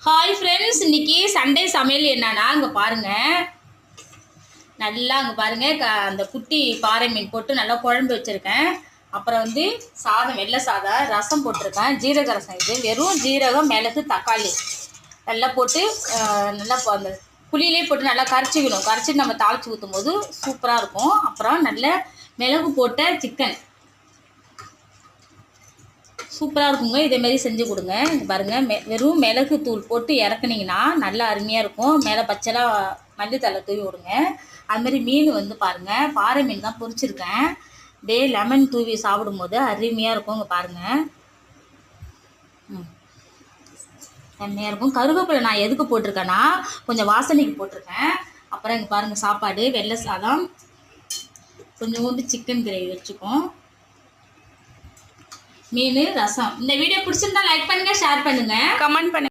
Hi friends, இன்னைக்கு Sunday சமையல் என்னன்னா அங்கே பாருங்கள். நல்லா அங்கே பாருங்கள், அந்த குட்டி பாறை மீன் போட்டு நல்லா குழம்பு வச்சுருக்கேன். அப்புறம் வந்து சாதம், வெள்ளை சாதம், ரசம் போட்டிருக்கேன். ஜீரக ரசம். இது வெறும் ஜீரகம், மிளகு, தக்காளி நல்லா போட்டு நல்லா அந்த புளியிலே போட்டு நல்லா கரைச்சிக்கணும். கரைச்சிட்டு நம்ம தாளித்து ஊற்றும் போது சூப்பராக இருக்கும். அப்புறம் நல்ல மிளகு போட்ட சிக்கன் சூப்பராக இருக்குங்க. இதேமாரி செஞ்சு கொடுங்க. பாருங்கள், வெறும் மிளகு தூள் போட்டு இறக்குனீங்கன்னா நல்லா அருமையாக இருக்கும். மேலே பச்சைலாம் மல்லித்தலை தூவி விடுங்க. அதுமாரி மீன் வந்து பாருங்கள், பாறை மீன் தான் பொரிச்சிருக்கேன். அப்படியே லெமன் தூவி சாப்பிடும்போது அருமையாக இருக்கும். இங்கே பாருங்கள், செம்மையாக இருக்கும். கருவேப்பிலை நான் எதுக்கு போட்டிருக்கேன்னா கொஞ்சம் வாசனைக்கு போட்டிருக்கேன். அப்புறம் இங்கே பாருங்கள், சாப்பாடு வெள்ளை சாதம், கொஞ்சோண்டு சிக்கன் கிரேவி வச்சுக்கோம், மீன், ரசம். இந்த வீடியோ பிடிச்சிருந்தா லைக் பண்ணுங்க, ஷேர் பண்ணுங்க, கமெண்ட் பண்ணுங்க.